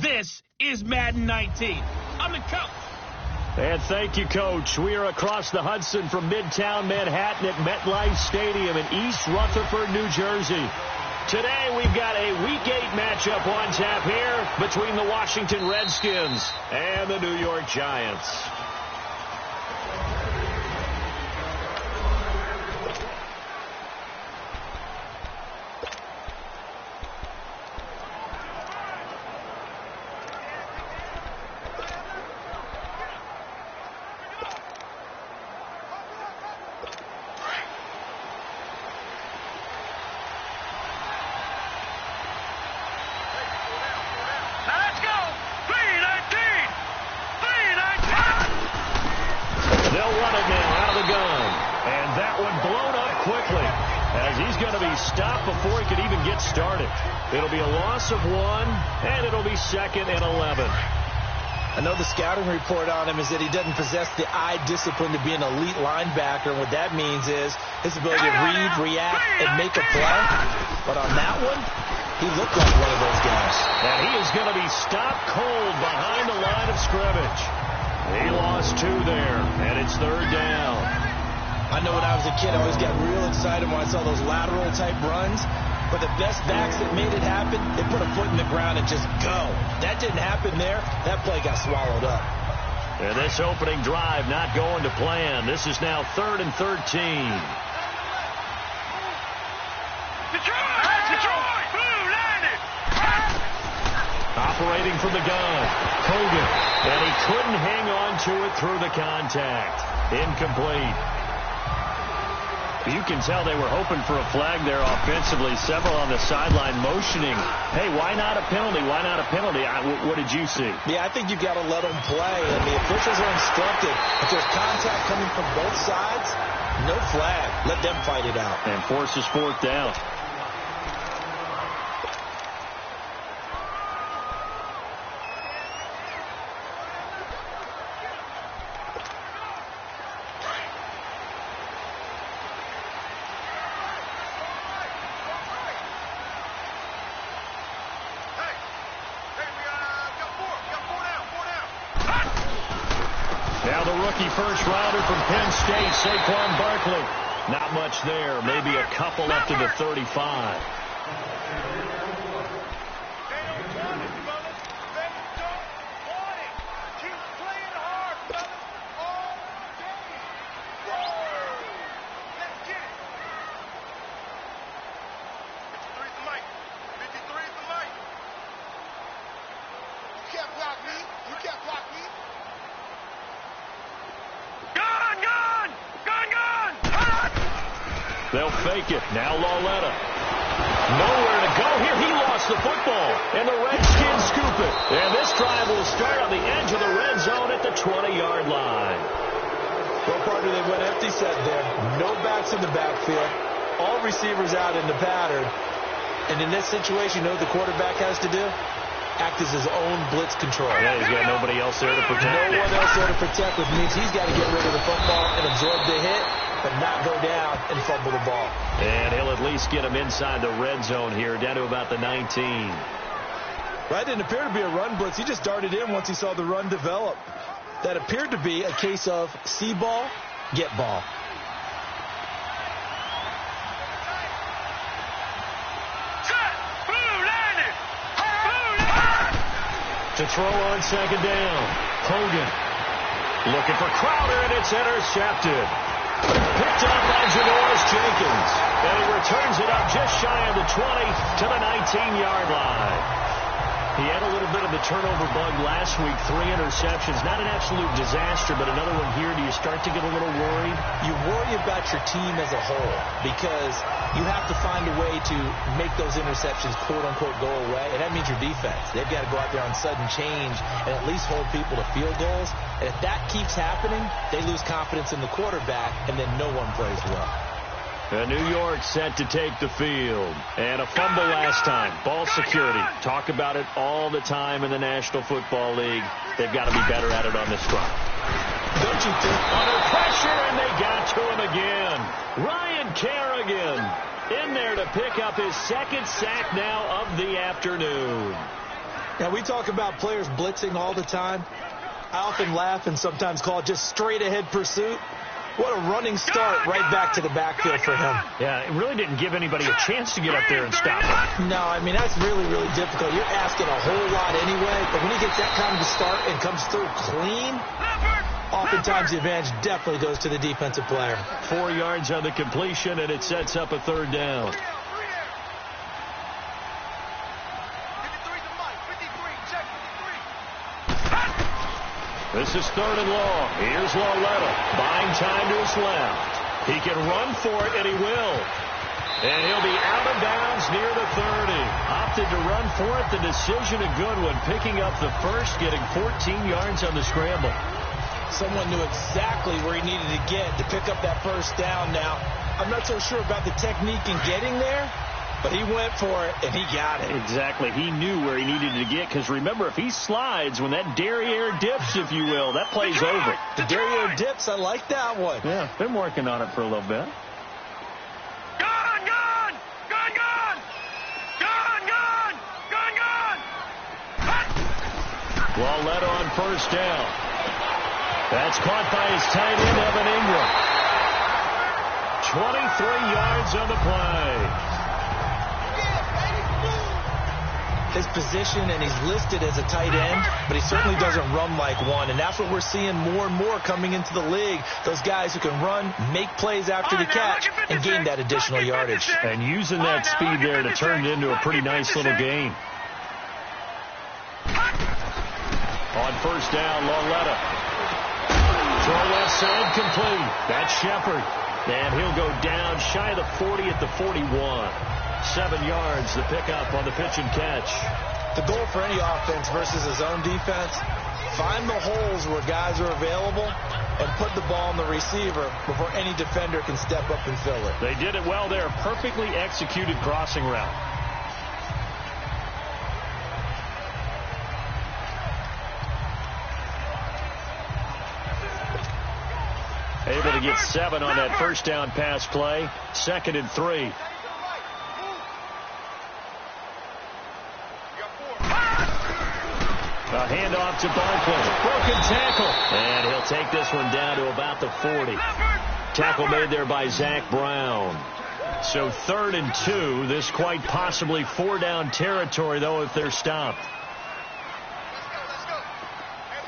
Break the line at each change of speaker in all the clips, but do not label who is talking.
This is Madden 19. I'm the coach.
And thank you, Coach. We are across the Hudson from Midtown Manhattan at MetLife Stadium in East Rutherford, New Jersey. Today, we've got a Week 8 matchup on tap here between the Washington Redskins and the New York Giants. It'll be a loss of 1, and it'll be 2nd and 11.
I know the scouting report on him is that he doesn't possess the eye discipline to be an elite linebacker. And what that means is his ability to read, react, and make a play. But on that one, he looked like one of those guys.
And he is going to be stopped cold behind the line of scrimmage. He lost 2 there, and it's 3rd down.
I know when I was a kid, I always got real excited when I saw those lateral-type runs. But the best backs that made it happen, they put a foot in the ground and just go. That didn't happen there. That play got swallowed up.
And this opening drive not going to plan. This is now 3rd and 13.
Detroit! Blue landed!
Operating from the gun. Hogan. And he couldn't hang on to it through the contact. Incomplete. You can tell they were hoping for a flag there offensively. Several on the sideline motioning. Hey, why not a penalty? Why not a penalty? What did you see?
Yeah, I think you've got to let them play. And the officials are instructed. If there's contact coming from both sides, no flag. Let them fight it out.
And forces 4th down. First-rounder from Penn State, Saquon Barkley. Not much there. Maybe a couple up to the 35. They'll fake it. Now Lauletta. Nowhere to go here. He lost the football. And the Redskins scoop it. And this drive will start on the edge of the red zone at the 20-yard line.
Well, partner, they went empty set there. No backs in the backfield. All receivers out in the pattern. And in this situation, you know what the quarterback has to do? Act as his own blitz control.
Yeah, he's got nobody else there to protect.
No one else there to protect, which means he's got to get rid of the football and absorb the hit, but not go down and fumble the ball.
And he'll at least get him inside the red zone here, down to about the 19.
Right, didn't appear to be a run blitz. He just darted in once he saw the run develop. That appeared to be a case of see ball, get ball.
To throw on 2nd down. Hogan looking for Crowder, and it's intercepted. Picked up by Janoris Jenkins. And he returns it up just shy of the 20 to the 19-yard line. He had a little bit of the turnover bug last week. 3 interceptions. Not an absolute disaster, but another one here. Do you start to get a little worried?
You worry about your team as a whole because you have to find a way to make those interceptions, quote-unquote, go away. And that means your defense. They've got to go out there on sudden change and at least hold people to field goals. And if that keeps happening, they lose confidence in the quarterback, and then no one plays well.
New York set to take the field. And a fumble last time. Ball security. Talk about it all the time in the National Football League. They've got to be better at it on this drive.
Don't you think?
Under pressure, and they got to him again. Ryan Kerrigan in there to pick up his 2nd sack now of the afternoon.
Now, we talk about players blitzing all the time. I often laugh and sometimes call it just straight-ahead pursuit. What a running start right back to the backfield for him.
Yeah, it really didn't give anybody a chance to get up there and stop him.
No, I mean, that's really, really difficult. You're asking a whole lot anyway, but when he gets that kind of a start and comes through clean, oftentimes the advantage definitely goes to the defensive player.
4 yards on the completion, and it sets up a 3rd down. This is 3rd and long. Here's Lauletta, buying time to his left. He can run for it, and he will. And he'll be out of bounds near the 30. Opted to run for it. The decision a good one, picking up the first, getting 14 yards on the scramble.
Someone knew exactly where he needed to get to pick up that first down now. I'm not so sure about the technique in getting there, but he went for it, and he got it.
Exactly. He knew where he needed to get, because remember, if he slides, when that derriere dips, if you will, that play's over.
The derriere dips, I like that one.
Yeah, been working on it for a little bit. Lauletta on 1st down. That's caught by his tight end, Evan Ingram. 23 yards on the play.
His position, and he's listed as a tight end, but he certainly doesn't run like one, and that's what we're seeing more and more coming into the league. Those guys who can run, make plays after the catch, and gain that additional yardage.
And using that speed there to turn it into a pretty nice little game. On 1st down, Lauletta. Throw left side, complete. That's Shepard. And he'll go down shy of the 40 at the 41. 7 yards, the pickup on the pitch and catch.
The goal for any offense versus his own defense, find the holes where guys are available and put the ball on the receiver before any defender can step up and fill it.
They did it well there. Perfectly executed crossing route. Able to get 7 on that 1st down pass play. 2nd and 3. A handoff to Barkley. Broken tackle. And he'll take this one down to about the 40. Tackle made there by Zach Brown. So 3rd and 2. This quite possibly 4-down territory, though, if they're stopped.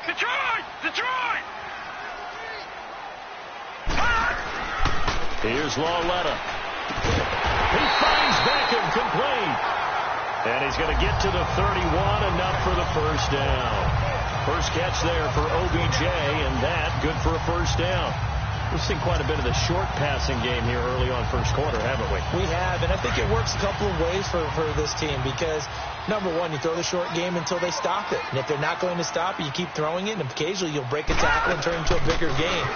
Detroit! Detroit!
Here's Lauletta. He finds Beckham, complete. And he's going to get to the 31, enough for the 1st down. First catch there for OBJ, and that good for a 1st down. We've seen quite a bit of the short passing game here early on 1st quarter, haven't we?
We have, and I think it works a couple of ways for this team because, number one, you throw the short game until they stop it. And if they're not going to stop it, you keep throwing it, and occasionally you'll break a tackle and turn it into a bigger game.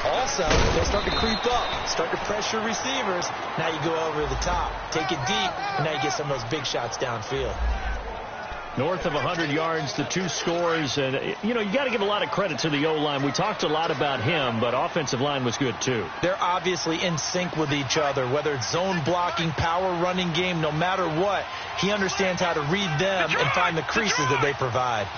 Also, if they start to creep up, start to pressure receivers, now you go over the top, take it deep, and now you get some of those big shots downfield.
North of 100 yards, the 2 scores, and, you know, you got to give a lot of credit to the O-line. We talked a lot about him, but offensive line was good, too.
They're obviously in sync with each other, whether it's zone blocking, power running game, no matter what. He understands how to read them and find the creases that they provide.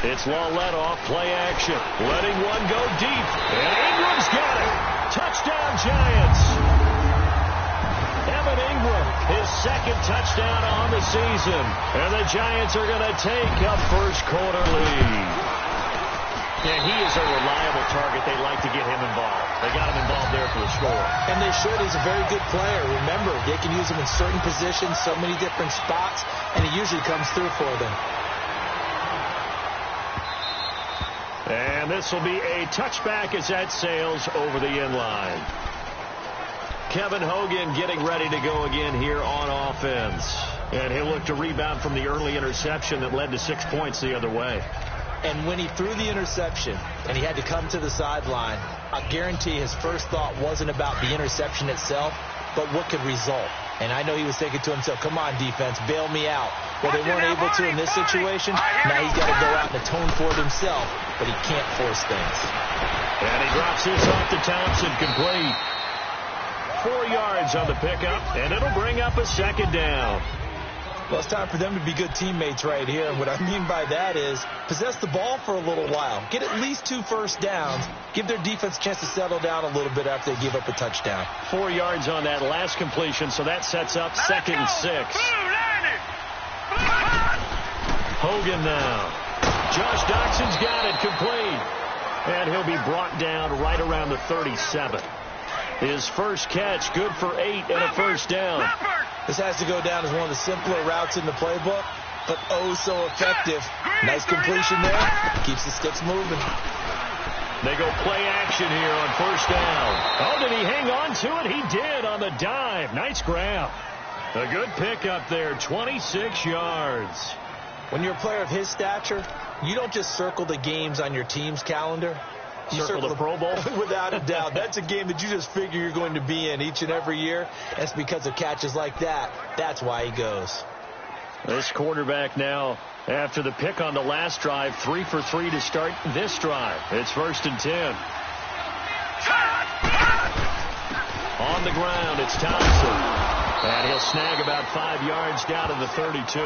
It's Lauletta off play action, letting one go deep, and Ingram's got it. Touchdown, Giants. Evan Ingram, his 2nd touchdown on the season. And the Giants are going to take a 1st quarter lead. And he is a reliable target. They like to get him involved. They got him involved there for the score.
And they should. He's a very good player. Remember, they can use him in certain positions, so many different spots, and he usually comes through for them.
And this will be a touchback as that sails over the end line. Kevin Hogan getting ready to go again here on offense. And he'll look to rebound from the early interception that led to 6 points the other way.
And when he threw the interception and he had to come to the sideline, I guarantee his first thought wasn't about the interception itself, but what could result. And I know he was thinking to himself, come on, defense, bail me out. Well, they weren't able to in this situation. Now he's got to go out and atone for it himself, but he can't force things.
And he drops this off to Townsend, complete. 4 yards on the pickup, and it'll bring up a 2nd down.
Well, it's time for them to be good teammates right here. And what I mean by that is possess the ball for a little while. Get at least 2 first downs. Give their defense a chance to settle down a little bit after they give up a touchdown.
4 yards on that last completion, so that sets up 2nd and 6. Hogan now. Josh Doxson's got it complete. And he'll be brought down right around the 37. His first catch, good for 8 and a first down.
This has to go down as one of the simpler routes in the playbook, but oh so effective. Nice completion there. Keeps the sticks moving.
They go play action here on first down. Oh, did he hang on to it? He did on the dive. Nice grab. A good pickup there, 26 yards.
When you're a player of his stature, you don't just circle the games on your team's calendar. You
circle the Pro Bowl?
Without a doubt. That's a game that you just figure you're going to be in each and every year. That's because of catches like that. That's why he goes.
This quarterback now, after the pick on the last drive, 3 for 3 to start this drive. It's 1st and 10. On the ground, it's Thompson. And he'll snag about 5 yards down to the 32.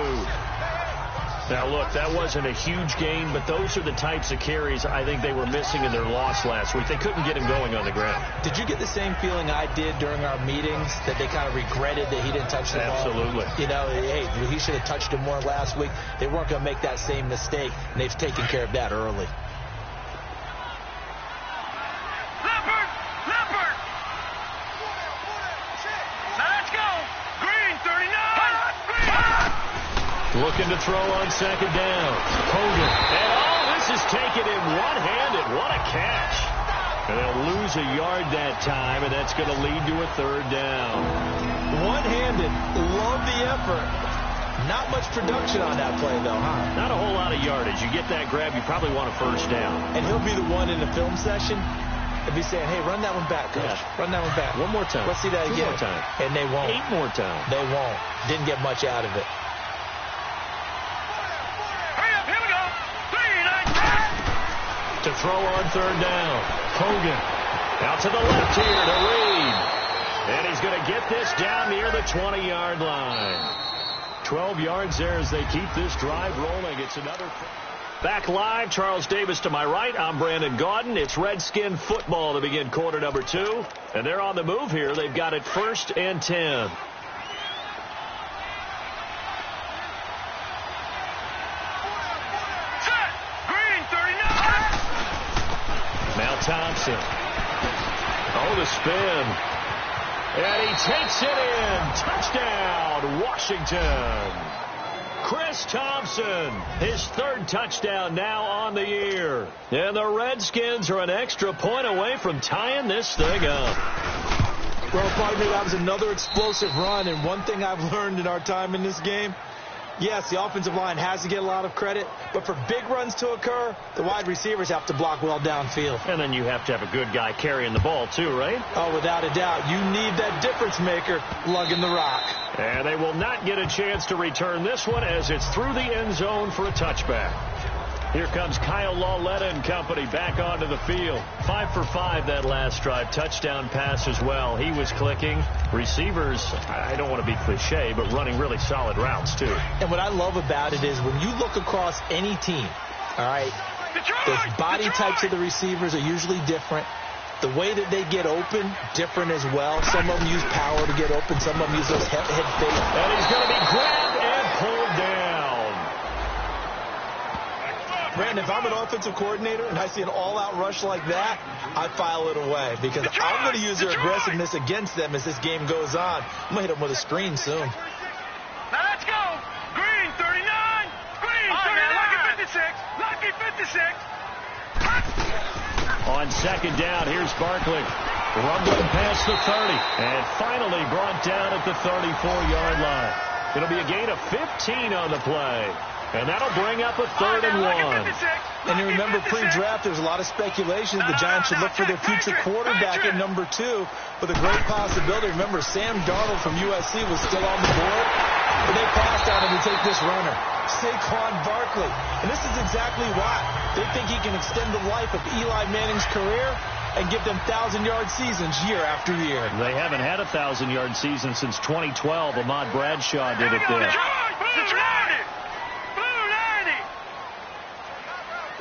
Now, look, that wasn't a huge gain, but those are the types of carries I think they were missing in their loss last week. They couldn't get him going on the ground.
Did you get the same feeling I did during our meetings, that they kind of regretted that he didn't touch the ball?
Absolutely.
You know, hey, he should have touched him more last week. They weren't going to make that same mistake, and they've taken care of that early.
Leopard! Leopard! Now let's go! Green, 39!
Looking to throw on 2nd down. Hogan. And this is taken in one-handed. What a catch. And they'll lose a yard that time, and that's going to lead to a 3rd down.
One-handed. Love the effort. Not much production on that play, though, huh?
Not a whole lot of yardage. You get that grab, you probably want a 1st down.
And he'll be the one in the film session. He'll be saying, hey, run that one back, coach.
Yeah.
Run that one back.
One more time.
Let's see that again.
2 more time.
And they won't.
8 more times.
They won't. Didn't get much out of it.
To throw on 3rd down. Hogan out to the left here to Reed. And he's going to get this down near the 20-yard line. 12 yards there as they keep this drive rolling. It's another... Back live, Charles Davis to my right. I'm Brandon Gaudin. It's Redskin football to begin quarter number 2. And they're on the move here. They've got it 1st and 10. Thompson. Oh, the spin. And he takes it in. Touchdown, Washington. Chris Thompson, his 3rd touchdown now on the year. And the Redskins are an extra point away from tying this thing up.
Well, partner, that was another explosive run. And one thing I've learned in our time in this game, yes, the offensive line has to get a lot of credit, but for big runs to occur, the wide receivers have to block well downfield.
And then you have to have a good guy carrying the ball too, right?
Oh, without a doubt. You need that difference maker lugging the rock.
And they will not get a chance to return this one as it's through the end zone for a touchback. Here comes Kyle Lauletta and company back onto the field. 5 for 5 that last drive. Touchdown pass as well. He was clicking. Receivers, I don't want to be cliche, but running really solid routes too.
And what I love about it is when you look across any team, all right, the body types of the receivers are usually different. The way that they get open, different as well. Some of them use power to get open. Some of them use those head fakes.
And he's going to be grabbed and pulled down.
Brandon, if I'm an offensive coordinator and I see an all-out rush like that, I file it away because I'm going to use their aggressiveness against them as this game goes on. I'm going to hit them with a screen soon.
Now let's go. Green, 39. Green, 39. Lucky 56. Lucky 56.
On 2nd down, here's Barkley. Rumbling past the 30. And finally brought down at the 34-yard line. It'll be a gain of 15 on the play. And that'll bring up a 3rd and 1.
And you remember pre-draft, there's a lot of speculation the Giants should look for their future quarterback at number 2 with a great possibility. Remember, Sam Darnold from USC was still on the board, but they passed on him to take this runner, Saquon Barkley. And this is exactly why. They think he can extend the life of Eli Manning's career and give them 1,000-yard seasons year after year.
They haven't had a 1,000-yard season since 2012. Ahmad Bradshaw did it there.
Detroit! Blue 90!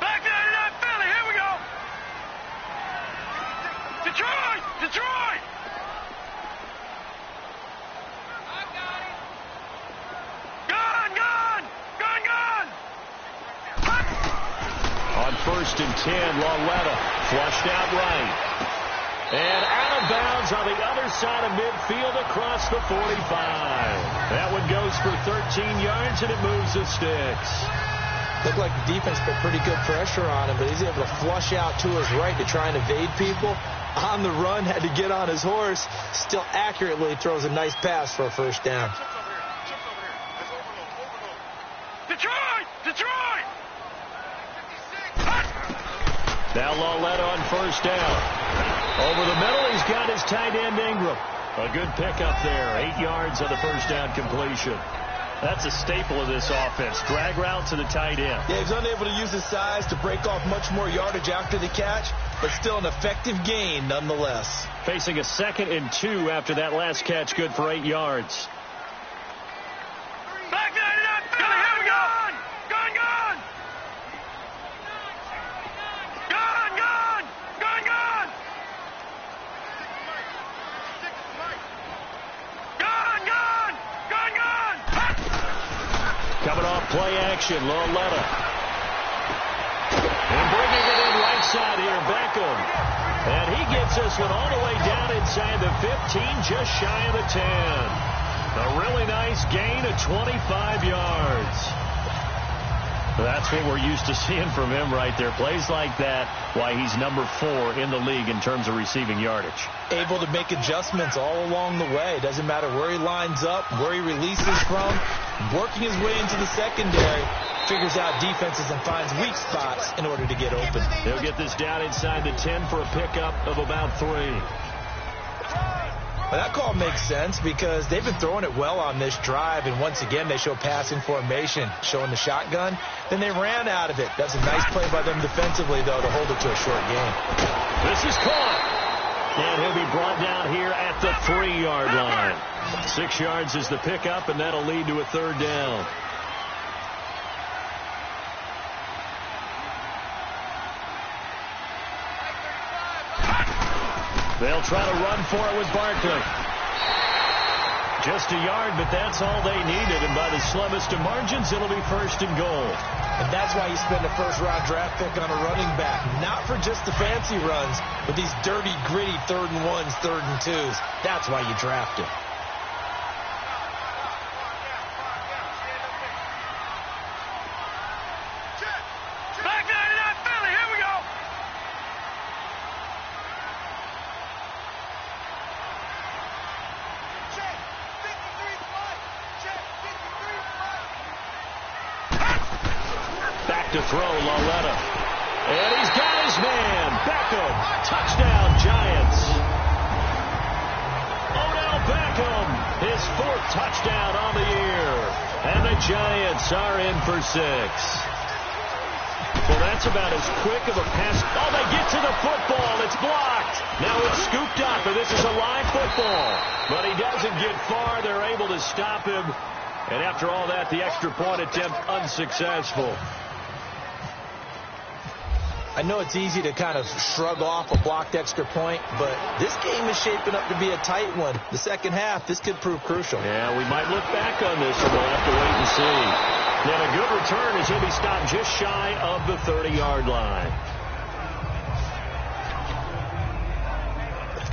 Back 99 Philly, here we go! Detroit! Detroit! I got it! Gun! Gun! Gun! Gun!
On 1st and 10, Lauletta flushed out right. And out of bounds on the other side of midfield across the 45. That one goes for 13 yards, and it moves the sticks.
Looked like the defense put pretty good pressure on him, but he's able to flush out to his right to try and evade people. On the run, had to get on his horse. Still accurately throws a nice pass for a first down.
Detroit! Detroit!
Now Lauletta on 1st down. Over the middle, he's got his tight end Ingram. A good pickup there. 8 yards on the first down completion. That's a staple of this offense. Drag route to the tight end.
Yeah, he's unable to use his size to break off much more yardage after the catch, but still an effective gain nonetheless.
Facing a 2nd and 2 after that last catch, good for 8 yards.
Back 99 Philly, here we go! Gun! Gun! Gun! Gun! Gun! Gun! Gun! Gun! Gun! Gun!
Coming off play action, Lauletta. And bringing it in right side here, Beckham. And he gets this one all the way down inside the 15, just shy of the 10. A really nice gain of 25 yards. That's what we're used to seeing from him right there. Plays like that, why he's number 4 in the league in terms of receiving yardage.
Able to make adjustments all along the way. Doesn't matter where he lines up, where he releases from. Working his way into the secondary. Figures out defenses and finds weak spots in order to get open.
They'll get this down inside the 10 for a pickup of about 3.
Well, that call makes sense because they've been throwing it well on this drive, and once again they show passing formation, showing the shotgun. Then they ran out of it. That's a nice play by them defensively, though, to hold it to a short game.
This is caught. And he'll be brought down here at the 3-yard line. 6 yards is the pickup, and that'll lead to a 3rd down. They'll try to run for it with Barkley. Just a yard, but that's all they needed. And by the slimmest of margins, it'll be 1st and goal.
And that's why you spend a first-round draft pick on a running back. Not for just the fancy runs, but these dirty, gritty 3rd and 1s, 3rd and 2s. That's why you draft him.
Back 99 Philly, here we go!
Back to throw, Lauletta. And he's got his man. Beckham. Touchdown, Giants. Odell Beckham, his 4th touchdown on the year. And the Giants are in for 6. Well, that's about as quick of a pass. Oh, they get to the football. It's blocked. Now it's scooped up, and this is a live football. But he doesn't get far. They're able to stop him. And after all that, the extra point attempt unsuccessful.
I know it's easy to kind of shrug off a blocked extra point, but this game is shaping up to be a tight one. The second half, this could prove crucial.
Yeah, we might look back on this, and we'll have to wait and see. Then a good return as he'll be stopped just shy of the 30-yard line.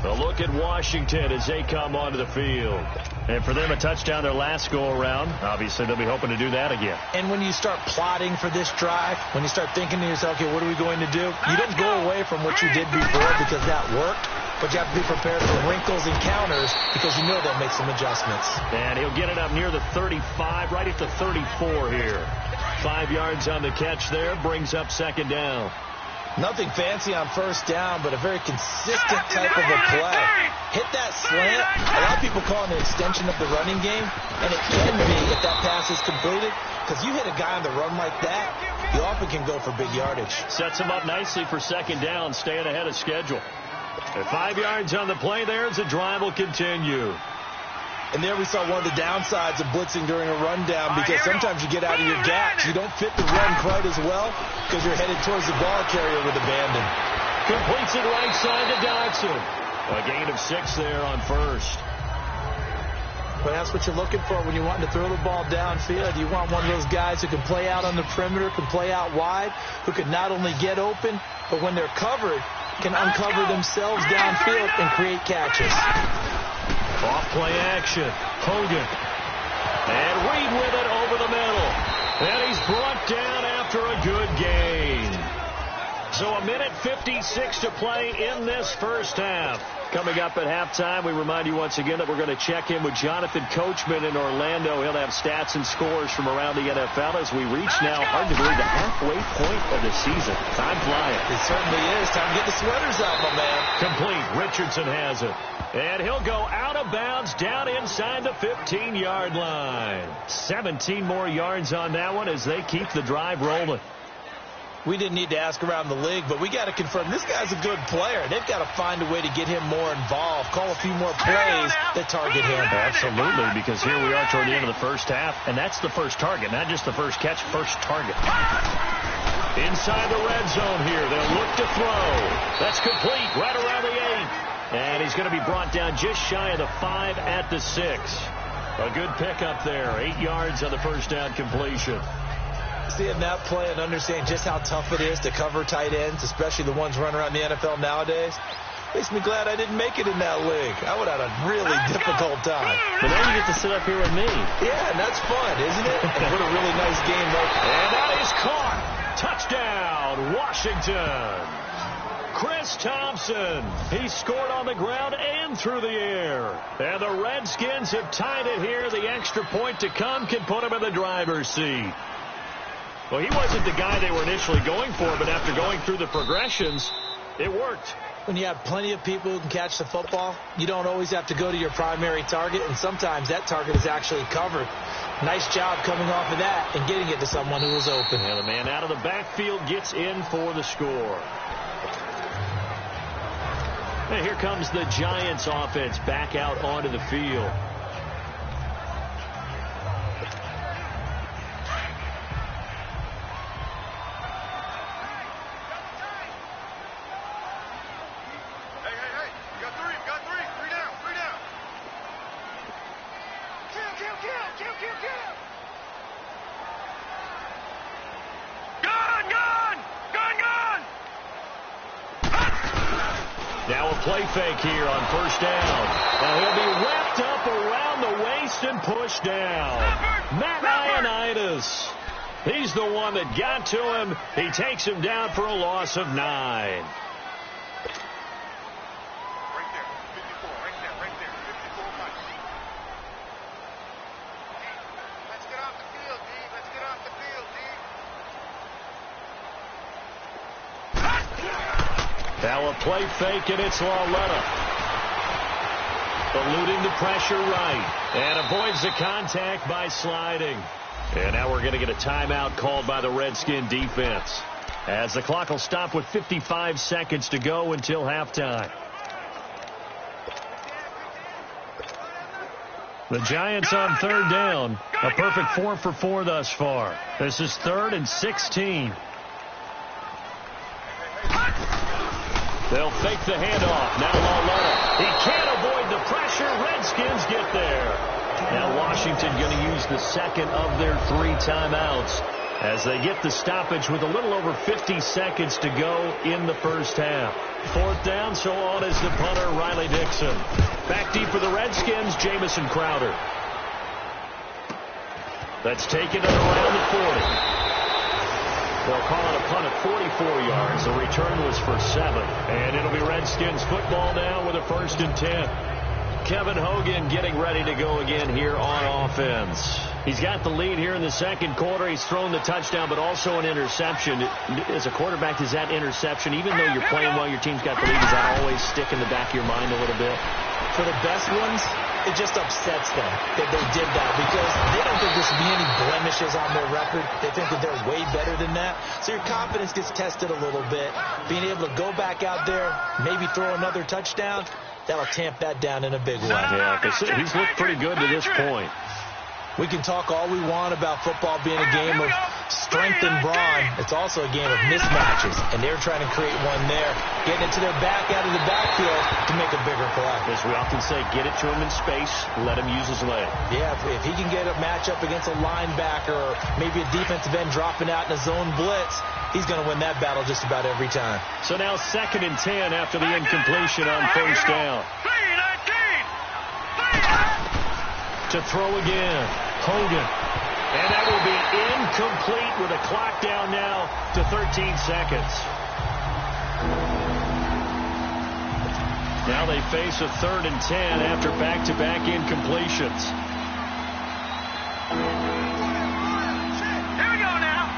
A look at Washington as they come onto the field. And for them, a touchdown their last go-around. Obviously, they'll be hoping to do that again.
And when you start plotting for this drive, when you start thinking to yourself, okay, what are we going to do? You don't go away from what you did before because that worked, but you have to be prepared for wrinkles and counters because you know they'll make some adjustments.
And he'll get it up near the 35, right at the 34 here. 5 yards on the catch there, brings up 2nd down.
Nothing fancy on first down, but a very consistent type of a play. Hit that slant. A lot of people call it an extension of the running game, and it can be if that pass is completed, because you hit a guy on the run like that, you often can go for big yardage.
Sets him up nicely for 2nd down, staying ahead of schedule. At 5 yards on the play there as the drive will continue.
And there we saw one of the downsides of blitzing during a rundown, because sometimes you get out of your gaps. You don't fit the run quite as well because you're headed towards the ball carrier with abandon.
Completes it right side to Dodson. A gain of 6 there on first.
But that's what you're looking for when you want to throw the ball downfield. You want one of those guys who can play out on the perimeter, can play out wide, who can not only get open, but when they're covered, can uncover themselves downfield and create catches.
Off play action. Hogan. And Reed with it over the middle. And he's brought down after a good gain. So 1:56 to play in this first half. Coming up at halftime, we remind you once again that we're going to check in with Jonathan Coachman in Orlando. He'll have stats and scores from around the NFL as we reach now, hard to believe, the halfway point of the season. Time flying.
It certainly is. Time to get the sweaters out, my man.
Complete. Richardson has it. And he'll go out of bounds down inside the 15-yard line. 17 more yards on that one as they keep the drive rolling.
We didn't need to ask around the league, but we got to confirm this guy's a good player. They've got to find a way to get him more involved, call a few more plays that target him.
Absolutely, because here we are toward the end of the first half, and that's the first target, not just the first catch, first target. Inside the red zone here, they'll look to throw. That's complete right around the 8. And he's going to be brought down just shy of the 5 at the 6. A good pickup there, 8 yards on the first down completion.
Seeing that play and understanding just how tough it is to cover tight ends, especially the ones running around the NFL nowadays, makes me glad I didn't make it in that league. I would have had a really difficult time.
But now you get to sit up here with me.
Yeah, and that's fun, isn't it? And what a really nice game, though.
And that is caught. Touchdown, Washington. Chris Thompson. He scored on the ground and through the air. And the Redskins have tied it here. The extra point to come can put him in the driver's seat. Well, he wasn't the guy they were initially going for, but after going through the progressions, it worked.
When you have plenty of people who can catch the football, you don't always have to go to your primary target, and sometimes that target is actually covered. Nice job coming off of that and getting it to someone who was open.
And the man out of the backfield gets in for the score. And here comes the Giants offense back out onto the field. Now a play fake here on first down. And he'll be wrapped up around the waist and pushed down. Matt Ioannidis. He's the one that got to him. He takes him down for a loss of 9.
Right there, 54, right there, 54 miles. Let's get off the field, D. Let's get off the field, D.
Now a play fake, and it's Lauletta. Eluding the pressure right. And avoids the contact by sliding. And now we're going to get a timeout called by the Redskin defense, as the clock will stop with 55 seconds to go until halftime. The Giants on third down. A perfect 4 for 4 thus far. This is 3rd and 16. They'll fake the handoff. Now Lauletta. He can't avoid the pressure. Redskins get there. Now Washington going to use the second of their 3 timeouts as they get the stoppage with a little over 50 seconds to go in the first half. 4th down, so on is the punter, Riley Dixon. Back deep for the Redskins, Jamison Crowder. That's taken at around the 40. They'll call it a punt at 44 yards. The return was for 7. And it'll be Redskins football now with a 1st and 10. Kevin Hogan getting ready to go again here on offense. He's got the lead here in the second quarter. He's thrown the touchdown, but also an interception. As a quarterback, is that interception, even though you're playing well, your team's got the lead, does that always stick in the back of your mind a little bit?
For the best ones, it just upsets them that they did that, because they don't think there should be any blemishes on their record. They think that they're way better than that. So your confidence gets tested a little bit. Being able to go back out there, maybe throw another touchdown, that'll tamp that down in a big way.
Yeah, because he's looked pretty good to this point.
We can talk all we want about football being a game of strength and brawn. It's also a game of mismatches, and they're trying to create one there, getting it to their back out of the backfield to make a bigger play.
As we often say, get it to him in space, let him use his leg.
Yeah, if he can get a matchup against a linebacker or maybe a defensive end dropping out in a zone blitz, he's going to win that battle just about every time.
So now 2nd and 10 after the incompletion on 1st down. To throw again, Hogan. And that will be incomplete with a clock down now to 13 seconds. Now they face a 3rd and 10 after back-to-back incompletions.
Here we go now.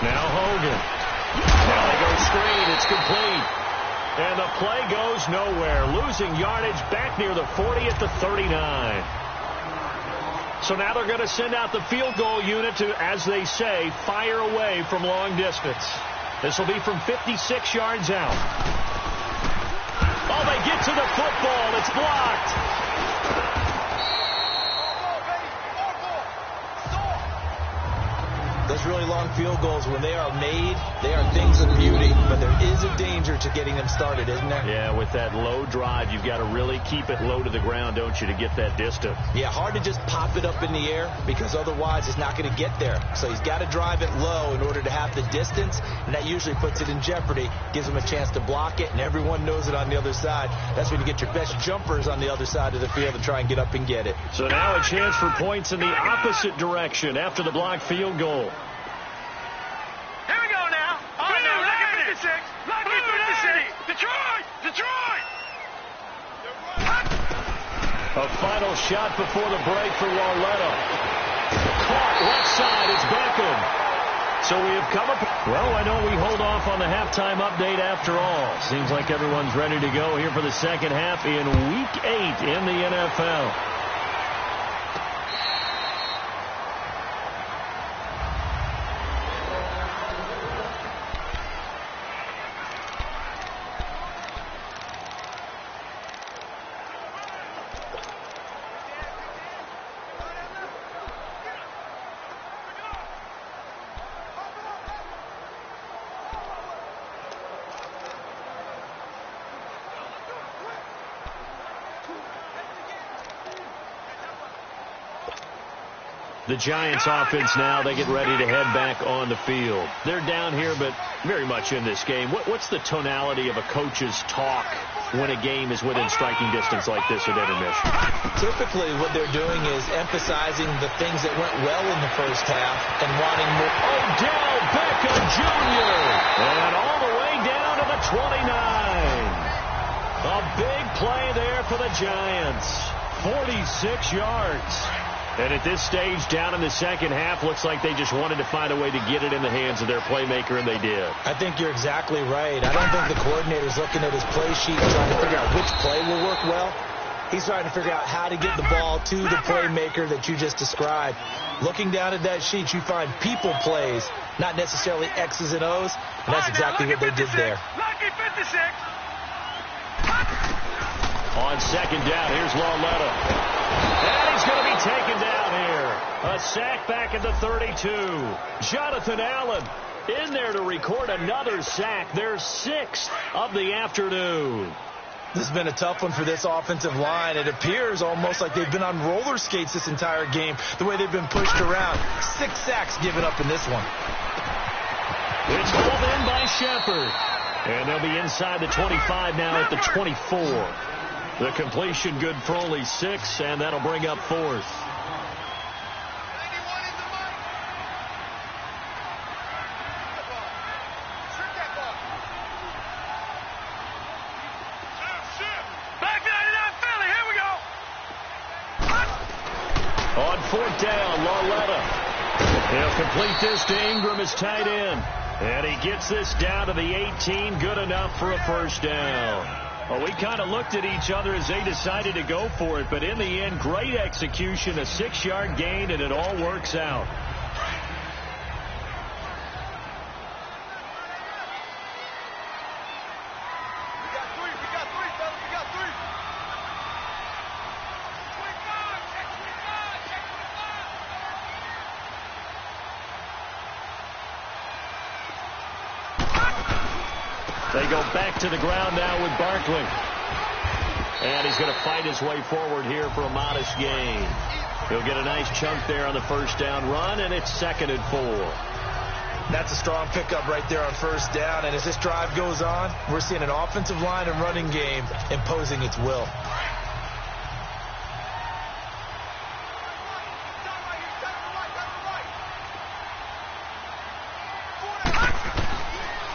Now Hogan. Now they go screen. It's complete. And the play goes nowhere. Losing yardage back near the 40 at the 39. So now they're going to send out the field goal unit to, as they say, fire away from long distance. This will be from 56 yards out. Oh, they get to the football. It's blocked.
Those really long field goals, when they are made, they are things of beauty. But there is a danger to getting them started, isn't there?
Yeah, with that low drive, you've got to really keep it low to the ground, don't you, to get that distance.
Yeah, hard to just pop it up in the air because otherwise it's not going to get there. So he's got to drive it low in order to have the distance, and that usually puts it in jeopardy, gives him a chance to block it, and everyone knows it on the other side. That's when you get your best jumpers on the other side of the field to try and get up and get it.
So now a chance for points in the opposite direction after the blocked field goal.
Here we go now. Oh, no, Lucky 56. Lucky 56. Detroit.
A final shot before the break for Lauletta. Caught left side. It's Beckham. So we have come up. Well, why don't we hold off on the halftime update after all? Seems like everyone's ready to go here for the second half in Week 8 in the NFL. The Giants offense now, they get ready to head back on the field. They're down here, but very much in this game. What's the tonality of a coach's talk when a game is within striking distance like this at intermission?
Typically, what they're doing is emphasizing the things that went well in the first half and wanting more.
Odell Beckham Jr. And all the way down to the 29. A big play there for the Giants. 46 yards. And at this stage, down in the second half, looks like they just wanted to find a way to get it in the hands of their playmaker, and they did.
I think you're exactly right. I don't think the coordinator's looking at his play sheet and trying to figure out which play will work well. He's trying to figure out how to get the ball to the playmaker that you just described. Looking down at that sheet, you find people plays, not necessarily X's and O's, and that's exactly what they did there.
Lucky 56.
On second down, here's Lauletta. And he's going to be taken down here. A sack back at the 32. Jonathan Allen in there to record another sack. Their 6th of the afternoon.
This has been a tough one for this offensive line. It appears almost like they've been on roller skates this entire game, the way they've been pushed around. 6 sacks given up in this one.
It's pulled in by Shepard. And they'll be inside the 25 now at the 24. The completion good for only 6, and that'll bring up 4th.
Back 99 Philly. Here we go.
On 4th down, Lauletta. He'll complete this to Ingram as tight end. And he gets this down to the 18. Good enough for a first down. Well, we kind of looked at each other as they decided to go for it, but in the end, great execution, a 6-yard gain, and it all works out.
We got 3.
They go back to the ground now with Barkley. And he's going to fight his way forward here for a modest gain. He'll get a nice chunk there on the first down run, and it's 2nd and 4.
That's a strong pickup right there on first down. And as this drive goes on, we're seeing an offensive line and running game imposing its will.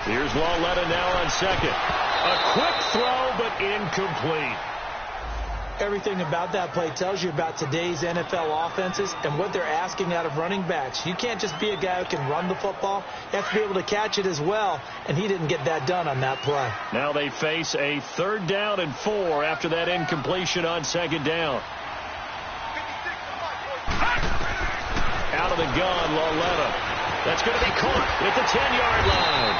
Here's Lauletta now on second. A quick throw, but incomplete.
Everything about that play tells you about today's NFL offenses and what they're asking out of running backs. You can't just be a guy who can run the football. You have to be able to catch it as well, and he didn't get that done on that play.
Now they face a 3rd down and 4 after that incompletion on 2nd down. Out of the gun, Lauletta. That's going to be caught at the 10-yard line.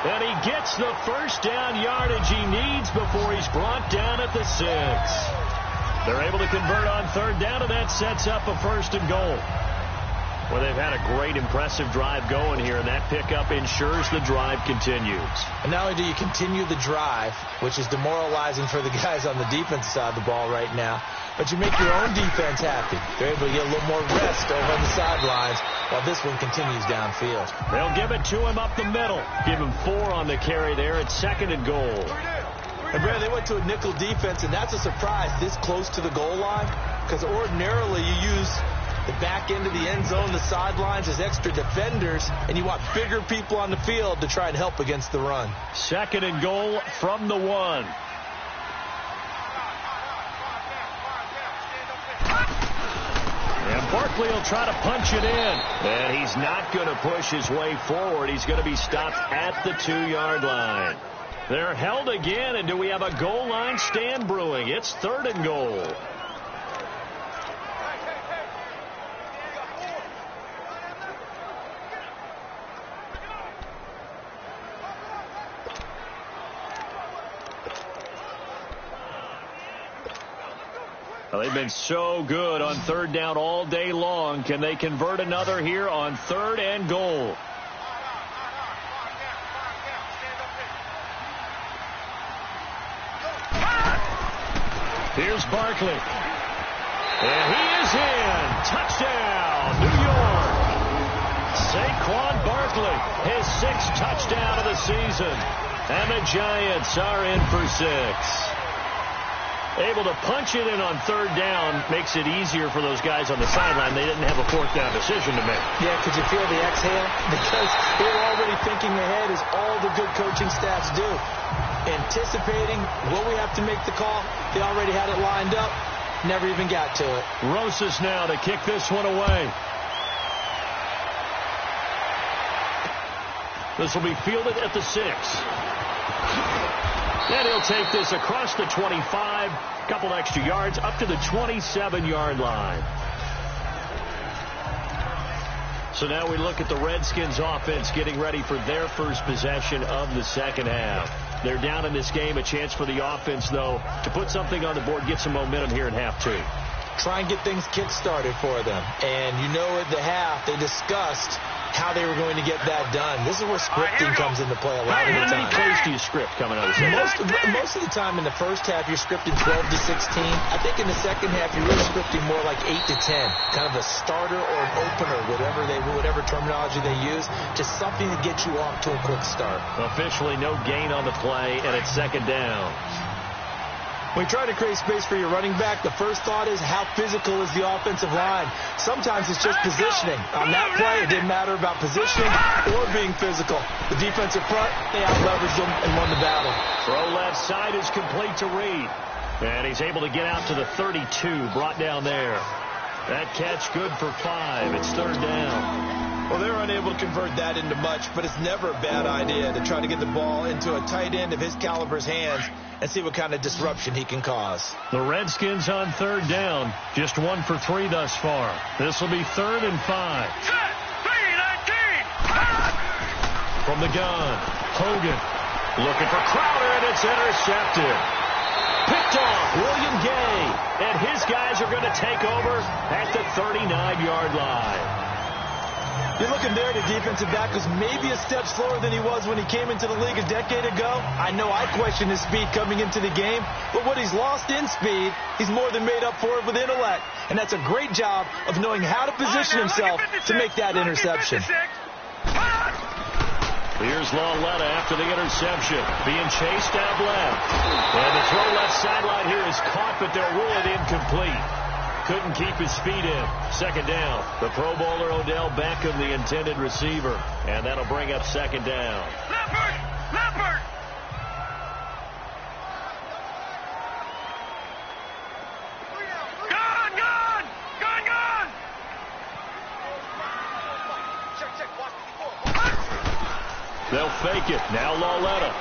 And he gets the first down yardage he needs before he's brought down at the 6. They're able to convert on 3rd down, and that sets up a 1st and goal. Well, they've had a great, impressive drive going here, and that pickup ensures the drive continues.
And not only do you continue the drive, which is demoralizing for the guys on the defense side of the ball right now, but you make your own defense happy. They're able to get a little more rest over on the sidelines while this one continues downfield.
They'll give it to him up the middle. Give him 4 on the carry there at 2nd and goal.
And Brad, they went to a nickel defense, and that's a surprise this close to the goal line, because ordinarily you use the back end of the end zone, the sidelines as extra defenders, and you want bigger people on the field to try and help against the run.
2nd and goal from the 1. And Barkley will try to punch it in. And he's not going to push his way forward. He's going to be stopped at the 2-yard line. They're held again, and do we have a goal line stand brewing? It's 3rd and goal. Well, they've been so good on 3rd down all day long. Can they convert another here on 3rd and goal? Here's Barkley. And he is in. Touchdown, New York. Saquon Barkley, his 6th touchdown of the season. And the Giants are in for 6. Able to punch it in on 3rd down makes it easier for those guys on the sideline. They didn't have a 4th down decision to make.
Yeah, could you feel the exhale? Because they were already thinking ahead, as all the good coaching staffs do. Anticipating when we have to make the call. They already had it lined up. Never even got to it.
Rosas now to kick this one away. This will be fielded at the 6. And he'll take this across the 25, couple extra yards, up to the 27-yard line. So now we look at the Redskins offense getting ready for their first possession of the 2nd half. They're down in this game. A chance for the offense, though, to put something on the board, get some momentum here in half 2.
Try and get things kick-started for them. And you know at the half they discussed how they were going to get that done. This is where scripting comes into play a lot of the time.
How many plays do you script coming out of the second?
Most of the time in the first half, you're scripting 12 to 16. I think in the second half, you're really scripting more like 8 to 10. Kind of a starter or an opener, whatever terminology they use. Just something to get you off to a quick start.
Officially no gain on the play, and it's 2nd down.
When you try to create space for your running back, the first thought is how physical is the offensive line. Sometimes it's just positioning. On that play, it didn't matter about positioning or being physical. The defensive front, they out-leveraged them and won the battle.
Throw left side is complete to Reed. And he's able to get out to the 32, brought down there. That catch good for 5. It's 3rd down.
Well, they were unable to convert that into much, but it's never a bad idea to try to get the ball into a tight end of his caliber's hands and see what kind of disruption he can cause.
The Redskins on 3rd down, just 1 for 3 thus far. This will be 3rd and 5.
Set, 3-19.
From the gun, Hogan looking for Crowder, and it's intercepted. Picked off William Gay, and his guys are going to take over at the 39-yard line.
You're looking there, the defensive back was maybe a step slower than he was when he came into the league a decade ago. I know I questioned his speed coming into the game, but what he's lost in speed, he's more than made up for it with intellect. And that's a great job of knowing how to position himself to make that interception.
Here's Lauletta after the interception, being chased out left. And the throw left sideline here is caught, but they'll rule it incomplete. Couldn't keep his feet in. Second down. The Pro Bowler Odell Beckham, the intended receiver. And that'll bring up second down.
Leopard! Gone!
They'll fake it. Now Lauletta.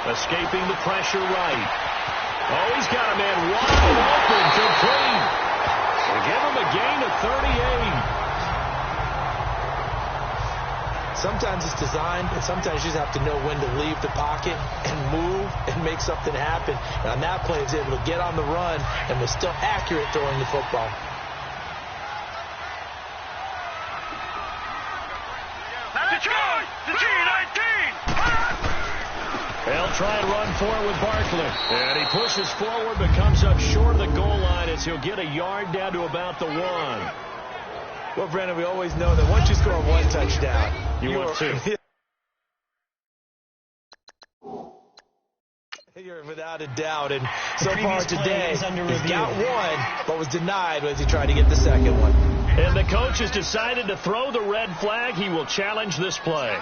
Escaping the pressure right. Oh, he's got a man wide open, complete. They give him a gain of 38.
Sometimes it's designed, and sometimes you just have to know when to leave the pocket and move and make something happen. And on that play, he was able to get on the run and was still accurate throwing the football.
Detroit! The G19!
They'll try and run forward with Barkley. And he pushes forward, but comes up short of the goal line as he'll get a yard down to about the 1.
Well, Brandon, we always know that once you score one touchdown,
you want two.
You're without a doubt. And so far today, he's got one, but was denied as he tried to get the second one.
And the coach has decided to throw the red flag. He will challenge this play.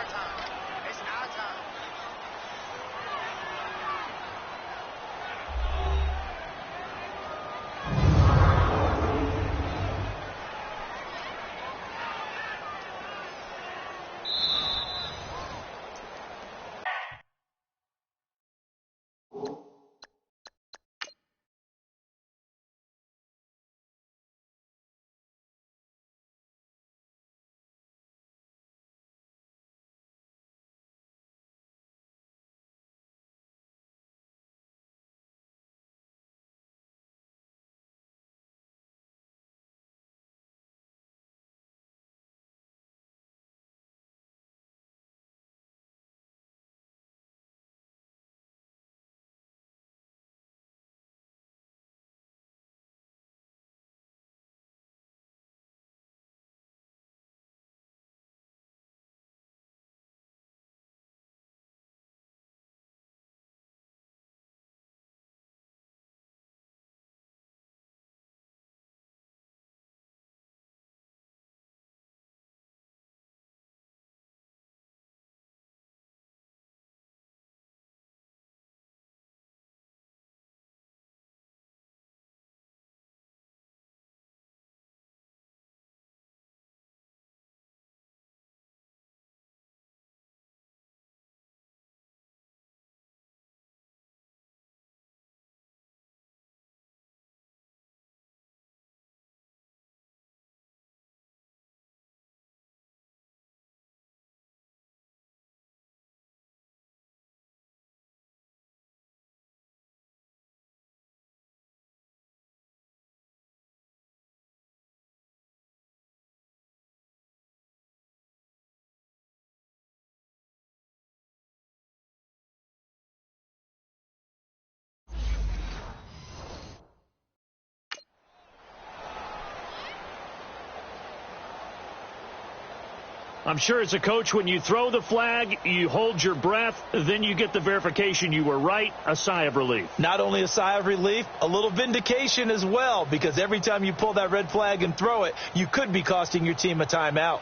I'm sure as a coach, when you throw the flag, you hold your breath, then you get the verification you were right, a sigh of relief.
Not only a sigh of relief, a little vindication as well, because every time you pull that red flag and throw it, you could be costing your team a timeout.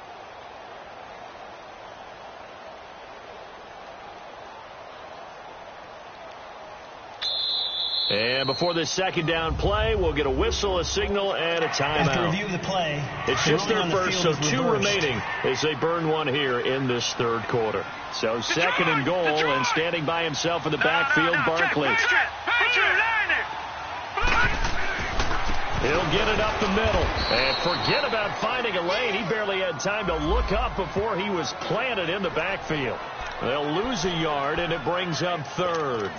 And before this second down play, we'll get a whistle, a signal, and a timeout.
After review of the play,
it's just their first, so two remaining as they burn one here in this third quarter. So second and goal, and standing by himself in the backfield, Barkley. He'll get it up the middle. And forget about finding a lane. He barely had time to look up before he was planted in the backfield. They'll lose a yard, and it brings up third.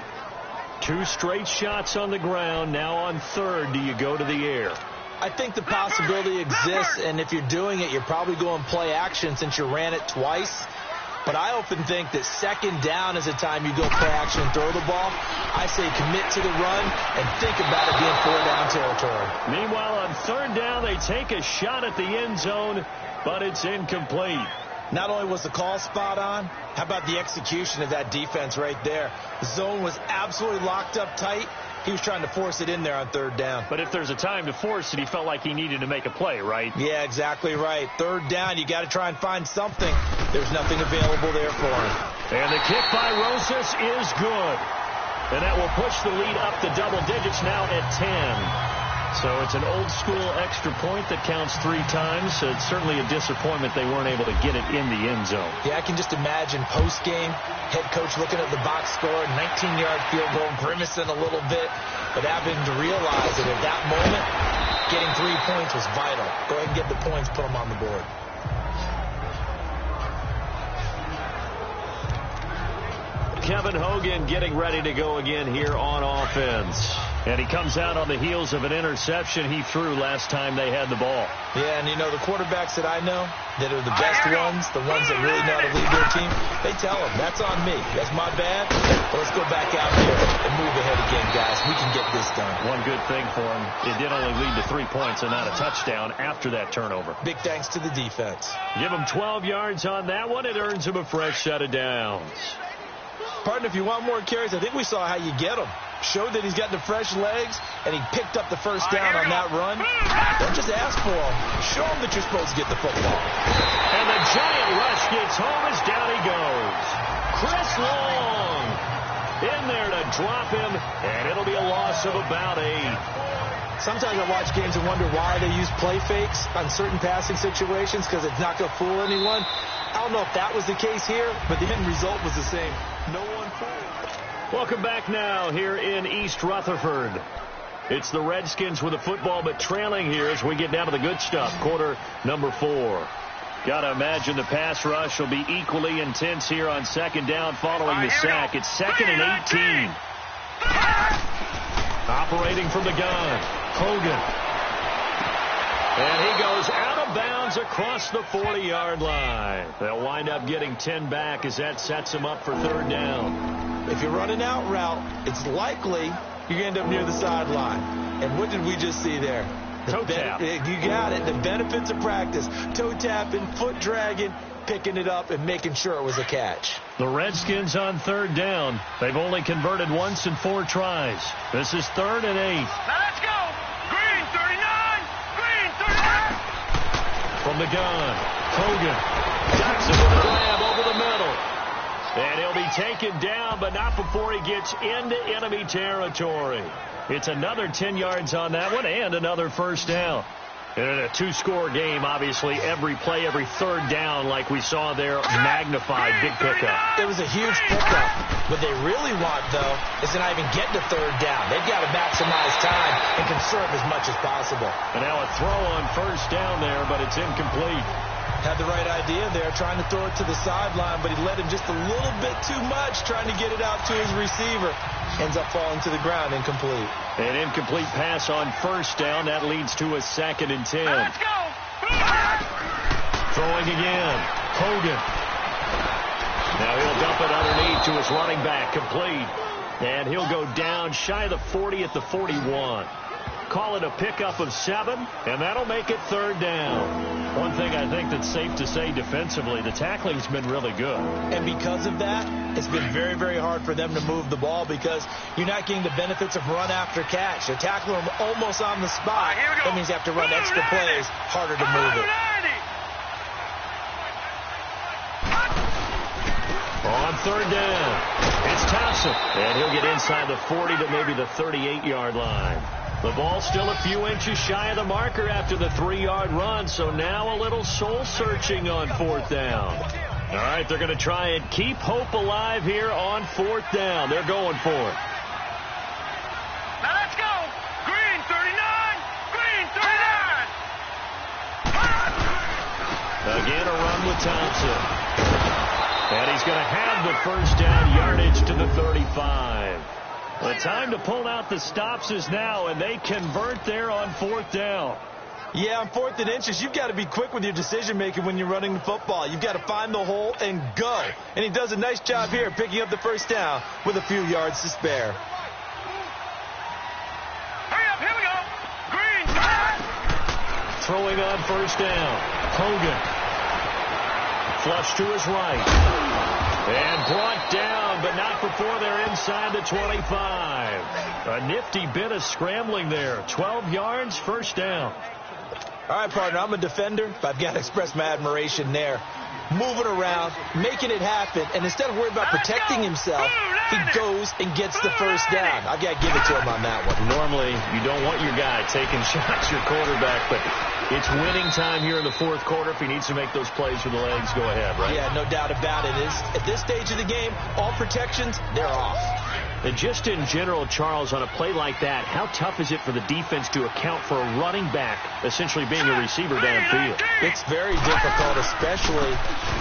Two straight shots on the ground. Now on third, do you go to the air?
I think the possibility exists, and if you're doing it, you're probably going play action since you ran it twice. But I often think that second down is a time you go play action and throw the ball. I say commit to the run and think about it being 4-down territory.
Meanwhile, on third down, they take a shot at the end zone, but it's incomplete.
Not only was the call spot on, how about the execution of that defense right there? The zone was absolutely locked up tight. He was trying to force it in there on third down.
But if there's a time to force it, he felt like he needed to make a play, right?
Yeah, exactly right. Third down, you got to try and find something. There's nothing available there for him.
And the kick by Rosas is good. And that will push the lead up to double digits now at 10. So it's an old-school extra point that counts 3 times. So it's certainly a disappointment they weren't able to get it in the end zone.
Yeah, I can just imagine post-game, head coach looking at the box score, 19-yard field goal, grimacing a little bit, but having to realize that at that moment, getting 3 points was vital. Go ahead and get the points, put them on the board.
Kevin Hogan getting ready to go again here on offense. And he comes out on the heels of an interception he threw last time they had the ball.
Yeah, and you know, the quarterbacks that I know that are the best ones, the ones that really know how to lead their team, they tell them, that's on me. That's my bad. But let's go back out there and move ahead again, guys. We can get this done.
One good thing for him, it did only lead to 3 points and not a touchdown after that turnover.
Big thanks to the defense.
Give him 12 yards on that one. It earns him a fresh set of downs.
Partner, if you want more carries, I think we saw how you get them. Showed that he's got the fresh legs, and he picked up the first down on that run. Don't just ask for him. Show him that you're supposed to get the football.
And the giant rush gets home as down he goes. Chris Long in there to drop him, and it'll be a loss of about 8.
Sometimes I watch games and wonder why they use play fakes on certain passing situations, because it's not going to fool anyone. I don't know if that was the case here, but the end result was the same. No one fooled.
Welcome back now here in East Rutherford. It's the Redskins with the football, but trailing here as we get down to the good stuff. Quarter number 4. Got to imagine the pass rush will be equally intense here on second down following the sack. It's 2nd and 18. Operating from the gun, Hogan. And he goes out of bounds across the 40-yard line. They'll wind up getting 10 back as that sets them up for third down.
If you're running out route, it's likely you're going to end up near the sideline. And what did we just see there?
Toe tap.
You got it. The benefits of practice. Toe tapping, foot dragging, picking it up, and making sure it was a catch.
The Redskins on third down. They've only converted once in 4 tries. This is 3rd and 8.
Now let's go. Green 39. Green 39.
From the gun, Hogan ducks it with a grab over the middle. And he'll be taken down, but not before he gets into enemy territory. It's another 10 yards on that one and another first down. And in a 2-score game, obviously, every play, every third down, like we saw there, magnified, big pickup.
It was a huge pickup. What they really want, though, is to not even get to third down. They've got to maximize time and conserve as much as possible.
And now a throw on first down there, but it's incomplete.
Had the right idea there, trying to throw it to the sideline, but he let him just a little bit too much, trying to get it out to his receiver. Ends up falling to the ground, incomplete.
An incomplete pass on first down. That leads to a 2nd and 10.
Let's go.
Throwing again. Hogan. Now he'll dump it underneath to his running back. Complete. And he'll go down shy of the 40 at the 41. Call it a pickup of 7, and that'll make it third down. One thing I think that's safe to say defensively, the tackling's been really good.
And because of that, it's been very, very hard for them to move the ball because you're not getting the benefits of run after catch. They're tackling them almost on the spot. That means you have to run extra plays, harder to move it.
On third down, it's Thompson. And he'll get inside the 40 to maybe the 38-yard line. The ball still a few inches shy of the marker after the 3-yard run, so now a little soul-searching on 4th down. All right, they're going to try and keep hope alive here on 4th down. They're going for it.
Now let's go. Green 39. Green 39.
Again, a run with Thompson. And he's going to have the first down yardage to the 35. The time to pull out the stops is now, and they convert there on 4th down.
Yeah, on 4th and inches, you've got to be quick with your decision-making when you're running the football. You've got to find the hole and go. And he does a nice job here picking up the first down with a few yards to spare.
Hurry up, here we go. Green.
Throwing on 1st down. Hogan. Flush to his right. And brought down, but not before they're inside the 25. A nifty bit of scrambling there. 12 yards, 1st down.
All right, partner, I'm a defender, but I've got to express my admiration there. Moving around, making it happen, and instead of worrying about protecting himself, he goes and gets the first down. I've got to give it to him on that one.
Normally, you don't want your guy taking shots, your quarterback, but it's winning time here in the 4th quarter. If he needs to make those plays with the legs, go ahead, right?
Yeah, no doubt about it. At this stage of the game, all protections, they're off.
And just in general, Charles, on a play like that, how tough is it for the defense to account for a running back essentially being a receiver downfield?
It's very difficult, especially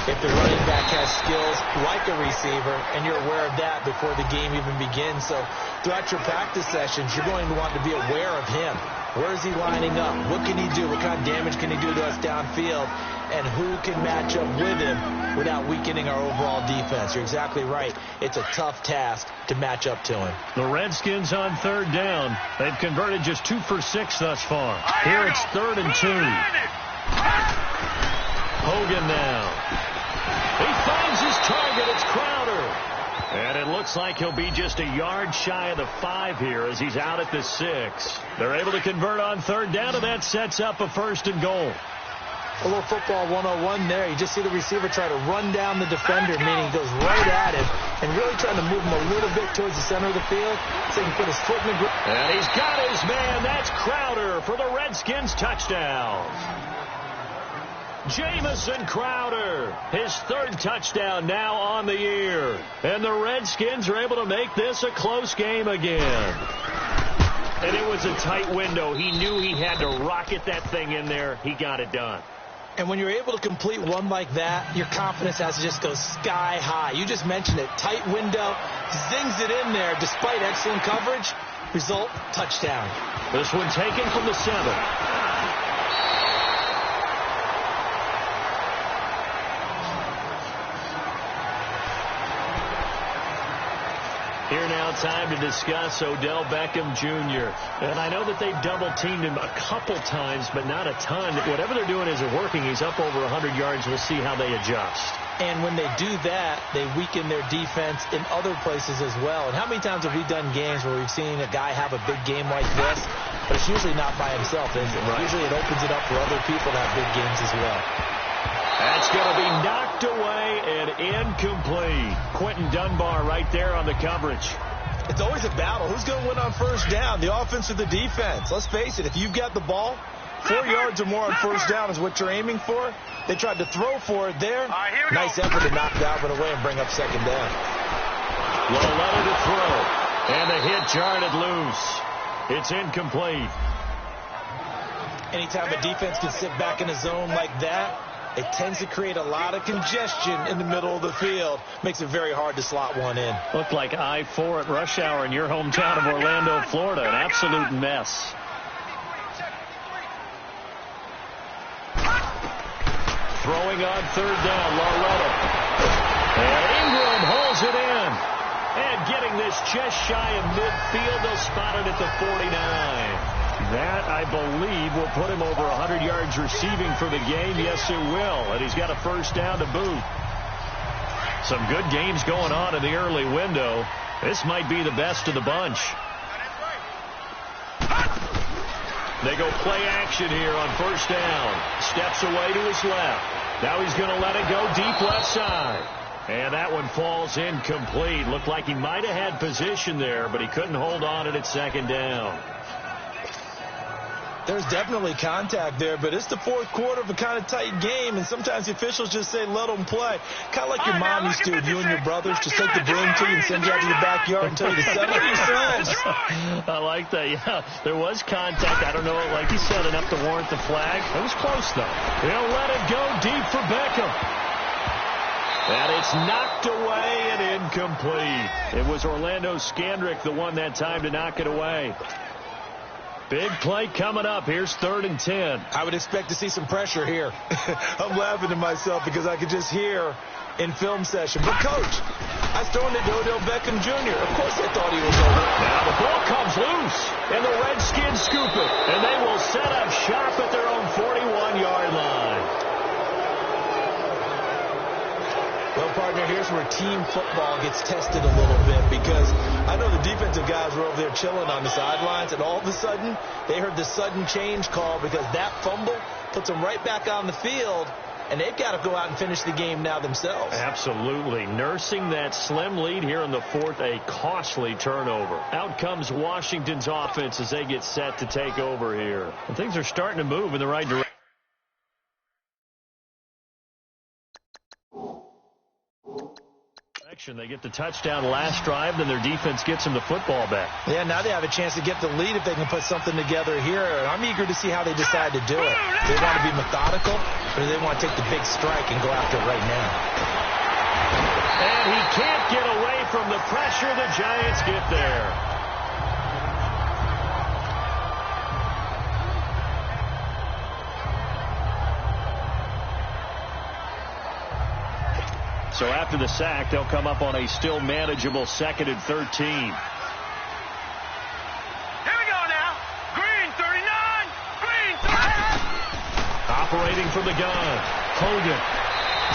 if the running back has skills like a receiver, and you're aware of that before the game even begins. So throughout your practice sessions, you're going to want to be aware of him. Where is he lining up? What can he do? What kind of damage can he do to us downfield? And who can match up with him without weakening our overall defense? You're exactly right. It's a tough task to match up to him.
The Redskins on 3rd down. They've converted just 2 for 6 thus far. Here it's 3rd and 2. Hogan now. He finds his target. It's Crowder. And it looks like he'll be just a yard shy of the 5 here as he's out at the 6. They're able to convert on 3rd down, and that sets up a 1st and goal.
A little football 101 there. You just see the receiver try to run down the defender, meaning he goes right at him and really trying to move him a little bit towards the center of the field so he can put his foot in the ground.
And he's got his man. That's Crowder for the Redskins touchdown. Jamison Crowder, his 3rd touchdown now on the year. And the Redskins are able to make this a close game again. And it was a tight window. He knew he had to rocket that thing in there. He got it done.
And when you're able to complete one like that, your confidence has to just go sky high. You just mentioned it. Tight window, zings it in there despite excellent coverage. Result, touchdown.
This one taken from the 7. Here now, time to discuss Odell Beckham Jr. And I know that they've double-teamed him a couple times, but not a ton. Whatever they're doing isn't working. He's up over 100 yards. We'll see how they adjust.
And when they do that, they weaken their defense in other places as well. And how many times have we done games where we've seen a guy have a big game like this, but it's usually not by himself, is it? Right. Usually it opens it up for other people to have big games as well.
That's going to be knocked away and incomplete. Quentin Dunbar right there on the coverage.
It's always a battle. Who's going to win on 1st down, the offense or the defense? Let's face it, if you've got the ball, 4 yards or more on 1st down is what you're aiming for. They tried to throw for it there. Nice effort to knock Dalvin away and bring up 2nd down.
Loletta to throw. And the hit jarred it loose. It's incomplete.
Anytime a defense can sit back in a zone like that, it tends to create a lot of congestion in the middle of the field. Makes it very hard to slot one in.
Looked like I-4 at rush hour in your hometown of Orlando, Florida. An absolute mess. Throwing on 3rd down, Loletta. And Ingram holds it in. And getting this just shy of midfield, they'll spot it at the 49. That, I believe, will put him over 100 yards receiving for the game. Yes, it will. And he's got a 1st down to boot. Some good games going on in the early window. This might be the best of the bunch. They go play action here on 1st down. Steps away to his left. Now he's going to let it go deep left side. And that one falls incomplete. Looked like he might have had position there, but he couldn't hold on to it at 2nd down.
There's definitely contact there, but it's the 4th quarter of a kind of tight game, and sometimes the officials just say, let them play. Kind of like your mom used to with you and your brothers. Just take the broom to you and send you out to the backyard and tell you to settle yourselves.
I like that, yeah. There was contact. I don't know, like you said, enough to warrant the flag. It was close, though. They'll let it go deep for Beckham. And it's knocked away and incomplete. It was Orlando Scandrick the one that time to knock it away. Big play coming up. Here's 3rd and 10.
I would expect to see some pressure here. I'm laughing to myself because I could just hear in film session. But, Coach, I was throwing to Odell Beckham Jr. Of course I thought he was over.
Now the ball comes loose, and the Redskins scoop it. And they will set up shop at their own 41-yard line.
Well, partner, here's where team football gets tested a little bit because I know the defensive guys were over there chilling on the sidelines, and all of a sudden they heard the sudden change call because that fumble puts them right back on the field, and they've got to go out and finish the game now themselves.
Absolutely. Nursing that slim lead here in the 4th, a costly turnover. Out comes Washington's offense as they get set to take over here. And things are starting to move in the right direction. They get the touchdown last drive, then their defense gets them the football back.
Yeah, now they have a chance to get the lead if they can put something together here. And I'm eager to see how they decide to do it. Do they want to be methodical, or do they want to take the big strike and go after it right now?
And he can't get away from the pressure. The Giants get there. So after the sack, they'll come up on a still manageable 2nd and 13.
Here we go now. Green 39. Green 39.
Operating from the gun. Hogan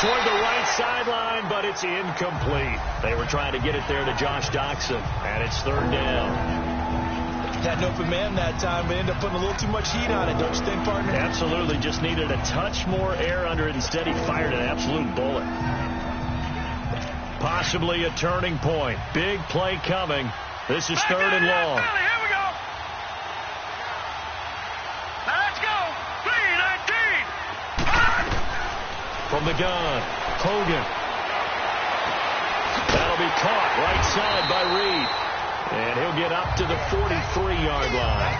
toward the right sideline, but it's incomplete. They were trying to get it there to Josh Doxson, and it's 3rd down.
Had an open man that time, but ended up putting a little too much heat on it, don't you think, partner?
Absolutely. Just needed a touch more air under it. Instead, he fired an absolute bullet. Possibly a turning point. Big play coming. This is 3rd and long.
Here we go. Now let's go. 3-19.
From the gun, Hogan. That'll be caught right side by Reed. And he'll get up to the 43-yard line.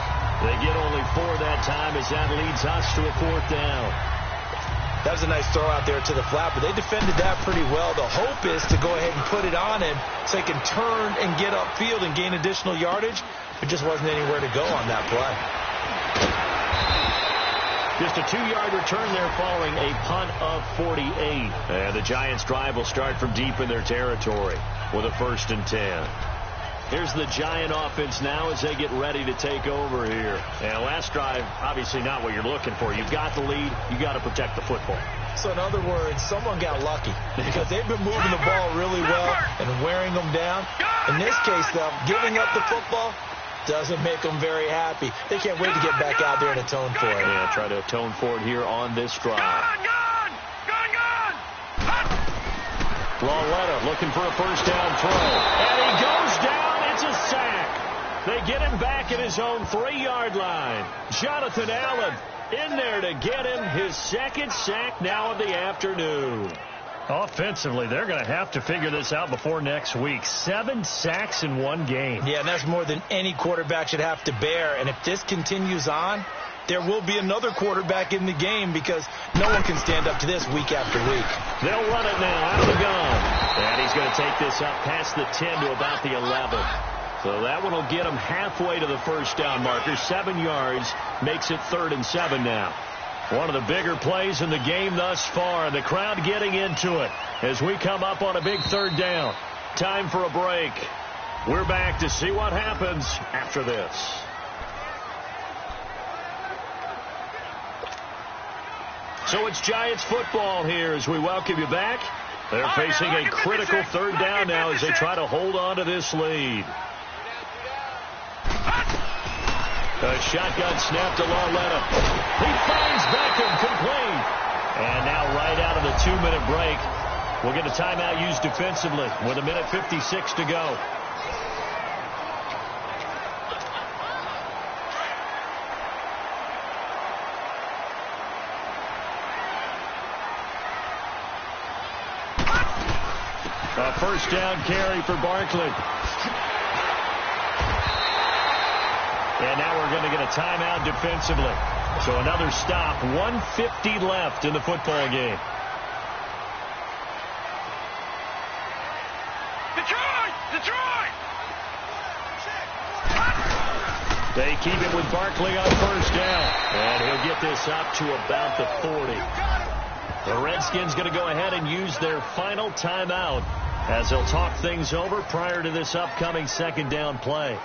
They get only 4 that time as that leads us to a 4th down.
That was a nice throw out there to the flat, but they defended that pretty well. The hope is to go ahead and put it on him so he can turn and get upfield and gain additional yardage. There just wasn't anywhere to go on that play.
Just a 2-yard return there following a punt of 48. And the Giants' drive will start from deep in their territory with a 1st and 10. Here's the Giant offense now as they get ready to take over here. And last drive, obviously not what you're looking for. You've got the lead. You got to protect the football.
So in other words, someone got lucky because they've been moving the ball really well and wearing them down. In this case, though, giving up the football doesn't make them very happy. They can't wait to get back out there and atone for it.
Yeah, try to atone for it here on this drive. Lauletta looking for a 1st down throw. And he goes down. It's a sack. They get him back at his own 3-yard line. Jonathan Allen in there to get him his 2nd sack now of the afternoon. Offensively, they're going to have to figure this out before next week. 7 sacks in one game.
Yeah, and that's more than any quarterback should have to bear. And if this continues on, there will be another quarterback in the game because no one can stand up to this week after week.
They'll run it now out of the gun. And he's going to take this up past the 10 to about the 11. So that one will get him halfway to the 1st down marker. 7 yards makes it 3rd and 7 now. One of the bigger plays in the game thus far. The crowd getting into it as we come up on a big 3rd down. Time for a break. We're back to see what happens after this. So it's Giants football here as we welcome you back. They're facing a critical 3rd down now as they try to hold on to this lead. A shotgun snap to Lauletta. He finds Beckham complete. And now right out of the 2-minute break, we'll get a timeout used defensively with 1:56 to go. A 1st down carry for Barkley. And now we're going to get a timeout defensively. So another stop. 1:50 left in the football game. They keep it with Barkley on first down. And he'll get this up to about the 40. The Redskins going to go ahead and use their final timeout as they'll talk things over prior to this upcoming second down play.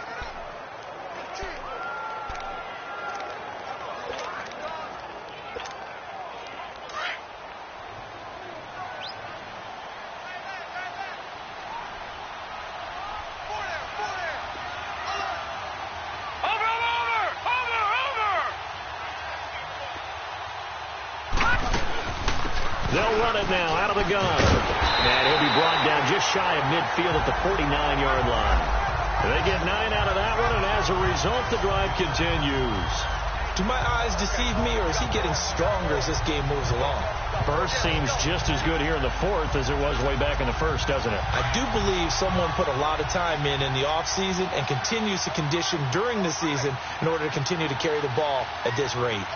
They'll run it now out of the gun. And he'll be brought down just shy of midfield at the 49-yard line. They get 9 out of that one, and as a result, the drive continues.
Do my eyes deceive me, or is he getting stronger as this game moves along?
First seems just as good here in the fourth as it was way back in the first, doesn't it?
I do believe someone put a lot of time in the offseason and continues to condition during the season in order to continue to carry the ball at this rate.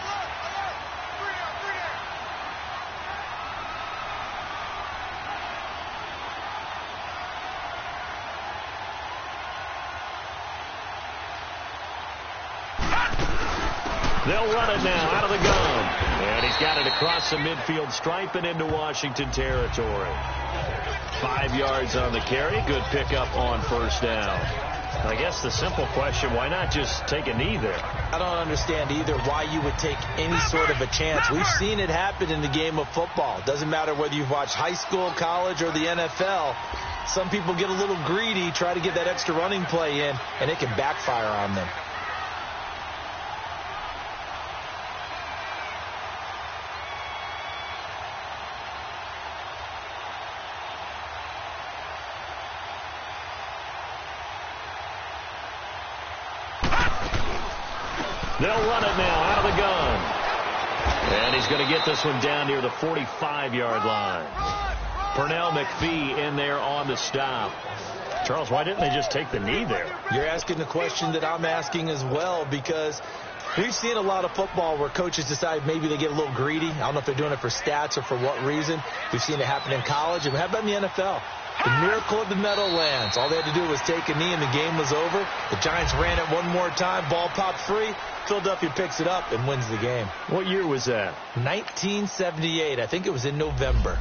They'll run it now out of the gun. And he's got it across the midfield stripe and into Washington territory. 5 yards on the carry. Good pickup on first down. I guess the simple question, why not just take a knee there?
I don't understand either why you would take any sort of a chance. We've seen it happen in the game of football. It doesn't matter whether you've watched high school, college, or the NFL. Some people get a little greedy, try to get that extra running play in, and it can backfire on them.
They'll run it now out of the gun. And he's going to get this one down near the 45-yard line. Pernell McPhee in there on the stop. Charles, why didn't they just take the knee there?
You're asking the question that I'm asking as well, because we've seen a lot of football where coaches decide maybe they get a little greedy. I don't know if they're doing it for stats or for what reason. We've seen it happen in college, and how about in the NFL? The miracle of the Meadowlands. All they had to do was take a knee, and the game was over. The Giants ran it one more time. Ball popped free. Philadelphia picks it up and wins the game.
What year was that?
1978. I think it was in November.